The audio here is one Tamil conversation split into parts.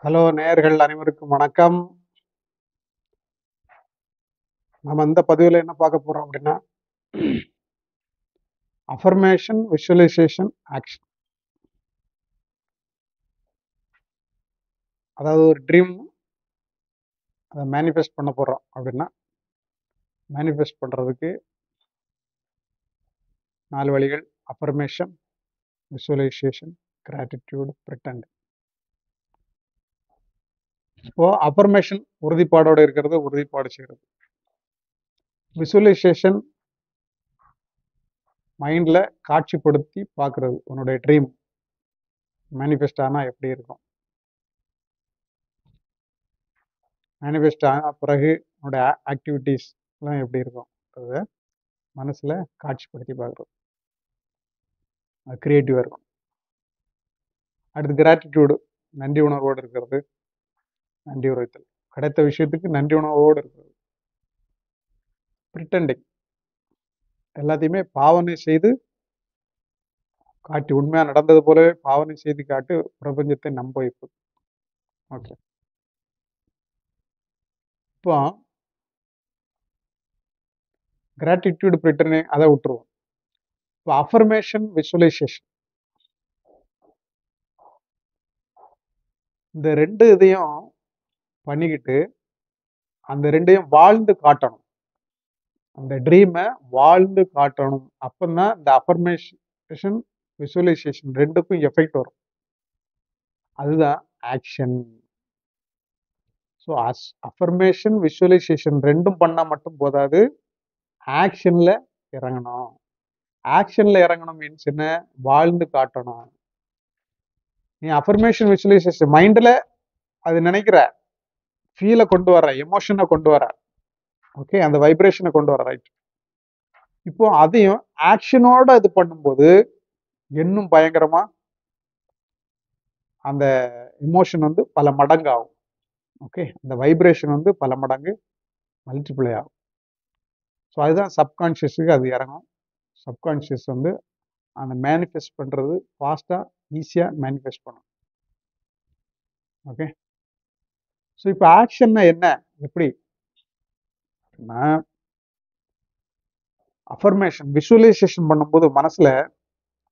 ஹலோ நேயர்கள் அனைவருக்கும் வணக்கம். நம்ம இந்த பதிவில் என்ன பார்க்க போறோம் அப்படின்னா, அஃபர்மேஷன், விஷுவலைசேஷன், ஆக்ஷன். அதாவது ஒரு ட்ரீம் அதை மேனிஃபெஸ்ட் பண்ண போறோம் அப்படின்னா, மேனிஃபெஸ்ட் பண்றதுக்கு 4 வழிகள்: அஃபர்மேஷன், விஷுவலைசேஷன், கிராட்டிடியூட், பிரிட்டண்ட். இப்போ அஃபர்மேஷன் உறுதிப்பாடோட இருக்கிறது, உறுதிப்பாடு செய்கிறது. விஷுவலைசேஷன் மைண்ட்ல காட்சிப்படுத்தி பார்க்கறது. உன்னுடைய ட்ரீம் மேனிஃபெஸ்ட் ஆனா எப்படி இருக்கும், மேனிஃபெஸ்ட் ஆன பிறகு உன்னுடைய ஆக்டிவிட்டீஸ் எல்லாம் எப்படி இருக்கும், அதை மனசுல காட்சிப்படுத்தி பார்க்கறது. அது கிரியேட்டிவா இருக்கும். அடுத்து கிராட்டிடியூடு, நன்றி உணர்வோடு இருக்கிறது. நன்றி உரைத்தல், கிடைத்த விஷயத்துக்கு நன்றி உணர்வோடு இருக்கிறது. பிரிட்டண்டிங், எல்லாத்தையுமே பாவனை செய்து காட்டி, உண்மையா நடந்தது போலவே பாவனை செய்து காட்டு பிரபஞ்சத்தை நம்ப வைப்பது. ஓகே, இப்போ கிராட்டிடியூடு, பிரிட்டனிங் அதை விட்டுருவோம். இப்போ அஃபர்மேஷன், விஷுவலைசேஷன், இந்த ரெண்டு இதையும் பண்ணிக்கிட்டு அந்த ரெண்டையும் வாழ்ந்து காட்டணும். அந்த ட்ரீமை வாழ்ந்து காட்டணும். அப்பதான் இந்த அஃபர்மேஷன், விஷுவலைசேஷன் ரெண்டுக்கும் எஃபெக்ட் வரும். அதுதான் ஆக்ஷன். ஸோ அஃபர்மேஷன், விஷுவலைசேஷன் ரெண்டும் பண்ணால் மட்டும் போதாது, ஆக்ஷனில் இறங்கணும். ஆக்ஷனில் இறங்கணும் மீன்ஸ் என்ன? வாழ்ந்து காட்டணும். நீ அஃபர்மேஷன், விஷுவலைசேஷன் மைண்டில் அது நினைக்கிற, ஃபீலை கொண்டு வர, எமோஷனை கொண்டு வர, ஓகே, அந்த வைப்ரேஷனை கொண்டு வர, ரைட். இப்போ அதையும் ஆக்ஷனோட இது பண்ணும்போது இன்னும் பயங்கரமா அந்த எமோஷன் வந்து பல மடங்கு ஆகும். ஓகே, அந்த வைப்ரேஷன் வந்து பல மடங்கு மல்டிப்ளை ஆகும். ஸோ அதுதான் சப்கான்ஷியஸுக்கு அது இறங்கும். சப்கான்ஷியஸ் வந்து அந்த மேனிஃபெஸ்ட் பண்ணுறது ஃபாஸ்ட்டாக, ஈஸியாக மேனிஃபெஸ்ட் பண்ணும். ஓகே, ஸோ இப்போ ஆக்ஷன்னா என்ன, எப்படி? அஃபர்மேஷன், விஷுவலைசேஷன் பண்ணும்போது மனசில்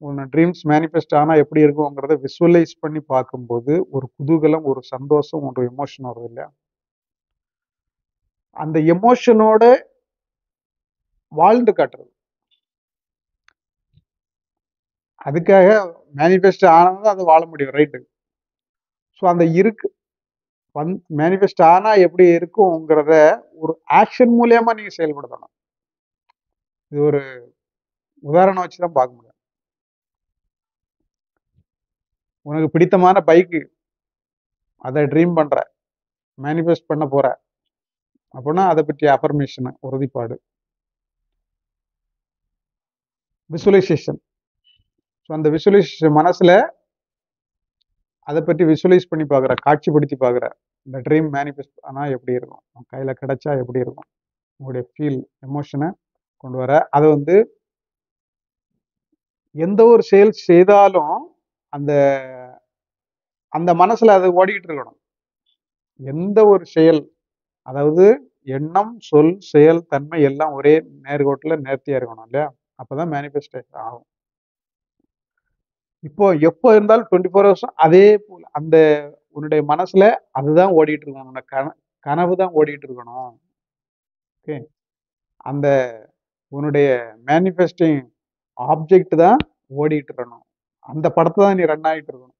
உன்னை ட்ரீம்ஸ் மேனிஃபெஸ்ட் ஆனால் எப்படி இருக்குங்கிறத விஷுவலைஸ் பண்ணி பார்க்கும்போது ஒரு குதூகலம், ஒரு சந்தோஷம், ஒரு எமோஷன் வருது இல்லையா? அந்த எமோஷனோட வாழ்ந்து காட்டுறது. அதுக்காக மேனிஃபெஸ்ட் ஆனால் அது வாழ முடியும், ரைட்டு. ஸோ அந்த இருக்கு மேனிஃபெஸ்ட் ஆனா எப்படி இருக்குங்கிறத ஒரு ஆக்ஷன் மூலியமா நீங்க செயல்படுத்தணும். இது ஒரு உதாரணம் வச்சுதான் பார்க்க முடியும். உனக்கு பிடித்தமான பைக்கு, அதை ட்ரீம் பண்ற, மேனிஃபெஸ்ட் பண்ண போற அப்படின்னா அதை பற்றிய அஃபர்மேஷன், உறுதிப்பாடு. விஷுவலைசேஷன், ஸோ அந்த விஷுவலைசேஷன் மனசுல அதை பற்றி விஷுவலைஸ் பண்ணி பார்க்குற, காட்சிப்படுத்தி பார்க்குற, இந்த ட்ரீம் மேனிஃபெஸ்ட் ஆனா எப்படி இருக்கும், கையில கிடைச்சா எப்படி இருக்கும், உங்களுடைய ஃபீல், எமோஷனை கொண்டு வர. அதை வந்து எந்த ஒரு செயல் செய்தாலும் அந்த அந்த மனசுல அது ஓடிக்கிட்டு இருக்கணும். எந்த ஒரு செயல், அதாவது எண்ணம், சொல், செயல், தன்மை எல்லாம் ஒரே நேர்கோட்டுல நேர்த்தியா இருக்கணும் இல்லையா? அப்பதான் மேனிஃபெஸ்டேஷன் ஆகும். இப்போ எப்போ இருந்தாலும் 24 ஹவர்ஸ் அதே போல அந்த உன்னுடைய மனசுல அதுதான் ஓடிட்டு இருக்கணும். உன்னுடைய கனவு தான் ஓடிட்டு இருக்கணும். ஓகே, அந்த உன்னுடைய மேனிஃபெஸ்டிங் ஆப்ஜெக்ட் தான் ஓடிட்டு இருக்கணும். அந்த படத்தை தான் நீ ரன் ஆகிட்டு இருக்கணும்.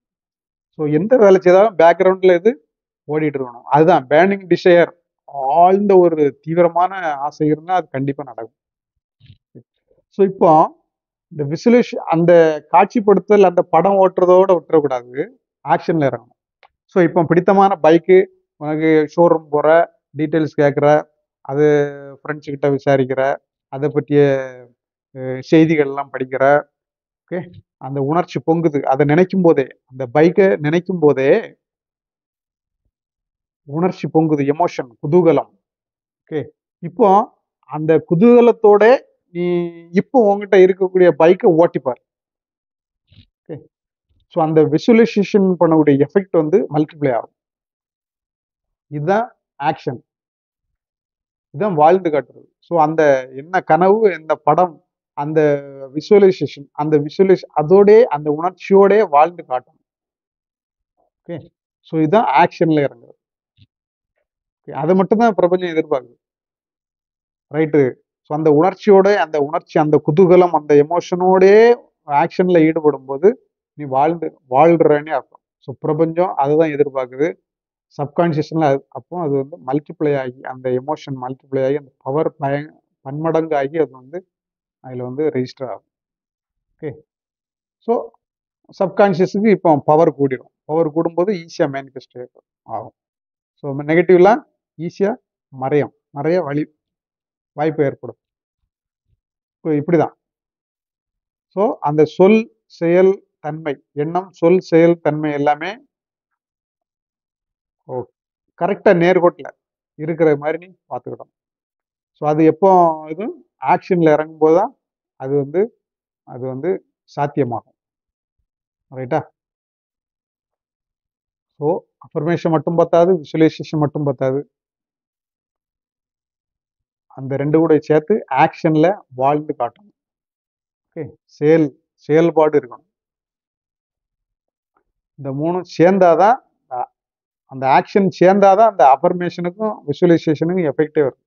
ஸோ எந்த வேலை செய்தாலும் பேக்ரவுண்ட்ல இது ஓடிட்டு இருக்கணும். அதுதான் பேர்னிங் டிசையர். ஆழ்ந்த ஒரு தீவிரமான ஆசை இருந்தால் அது கண்டிப்பா நடக்கும். ஸோ இப்போ இந்த விசுவலைசேஷன், அந்த காட்சிப்படுத்தல், அந்த படம் ஓட்டுறதோட விட்டுறக்கூடாது, ஆக்ஷன்ல இறங்கணும். ஸோ இப்போ பிடித்தமான பைக்கு, உனக்கு ஷோரூம் போற, டீட்டெயில்ஸ் கேட்குற, அது ஃப்ரெண்ட்ஸ் கிட்ட விசாரிக்கிற, அதை பற்றிய செய்திகள்லாம் படிக்கிற, ஓகே, அந்த உணர்ச்சி பொங்குது. அதை நினைக்கும் போதே, அந்த பைக்கை நினைக்கும் போதே உணர்ச்சி பொங்குது, எமோஷன், குதூகலம். ஓகே, இப்போ அந்த குதூகலத்தோட நீ இப்போ உங்ககிட்ட இருக்கக்கூடிய பைக்கை ஓட்டிப்பார். ஓகே, ஸோ அந்த விசுவலைசேஷன் பண்ணக்கூடிய எஃபெக்ட் வந்து மல்டிப்ளை ஆகும். இதுதான் ஆக்ஷன், இதுதான் வாழ்ந்து காட்டுறது. ஸோ அந்த என்ன கனவு, என்ன படம், அந்த விசுவலைசேஷன், அந்த அதோடே அந்த உணர்ச்சியோடே வாழ்ந்து காட்டணும். ஓகே, ஸோ இதுதான் ஆக்ஷன்ல இறங்குறது. அதை மட்டும்தான் பிரபஞ்சம் எதிர்பார்க்குது. ரைட்டு. ஸோ அந்த உணர்ச்சியோட, அந்த உணர்ச்சி, அந்த குதூகலம், அந்த எமோஷனோடே ஆக்ஷன்ல ஈடுபடும் போது நீ வாழ்றேன்னே அர்த்தம். ஸோ பிரபஞ்சம் அதுதான் எதிர்பார்க்குது. சப்கான்சியஸ்ல அப்போ அது வந்து மல்டிப்ளை ஆகி, அந்த எமோஷன் மல்டிப்ளை ஆகி, அந்த பவர் பன்மடங்கு ஆகி அது வந்து அதில் வந்து ரெஜிஸ்டர் ஆகும். ஓகே, ஸோ சப்கான்சியஸுக்கு இப்போ பவர் கூடிடும். பவர் கூடும்போது ஈஸியாக மேனிஃபெஸ்ட் ஆகும். ஸோ நெகட்டிவ்லாம் ஈஸியாக மறைய வாய்ப்பு ஏற்படும். ஸோ இப்படிதான். ஸோ அந்த சொல், செயல், தன்மை, எண்ணம், சொல், செயல், தன்மை எல்லாமே கரெக்டா நேர்கோட்டில் இருக்கிற மாதிரி நீ பார்த்துக்கிடணும். ஸோ அது எப்போ இது ஆக்ஷன்ல இறங்கும் போது தான் அது வந்து சாத்தியமாகும். ரைட்டா? ஸோ அஃபர்மேஷன் மட்டும் பத்தாது, விசுவலைசேஷன் மட்டும் பத்தாது. அந்த ரெண்டு கூட சேர்த்து ஆக்ஷன்ல வாழ்ந்து காட்டணும். ஓகே, செயல்பாடு இருக்கணும். இந்த மூணும் சேர்ந்தாதான், அந்த ஆக்ஷன் சேர்ந்தாதான் அந்த அஃபர்மேஷனுக்கும் விசுவலைசேஷனுக்கும் எஃபெக்டே வரும்.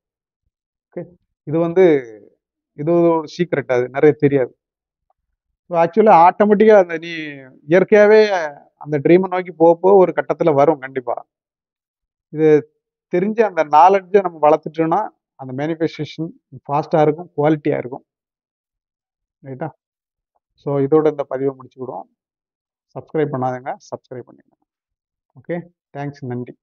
ஓகே, இது ஒரு சீக்ரெட், அது நிறைய தெரியாது. ஸோ ஆக்சுவலா ஆட்டோமேட்டிக்கா அந்த நீ இயற்கையாவே அந்த ட்ரீமை நோக்கி போக ஒரு கட்டத்துல வரும் கண்டிப்பா. இது தெரிஞ்ச அந்த நாலெட்ஜை நம்ம வளர்த்துட்டோம்னா அந்த மேனிஃபெஸ்டேஷன் ஃபாஸ்டா இருக்கும், குவாலிட்டியா இருக்கும். ரைட்டா? ஸோ இதோட இந்த பதிவை முடிச்சுக்கிடுவோம். சப்ஸ்கிரைப் பண்ணாதங்க, சப்ஸ்கிரைப் பண்ணிடுங்க. ஓகே, தேங்க்ஸ், நன்றி.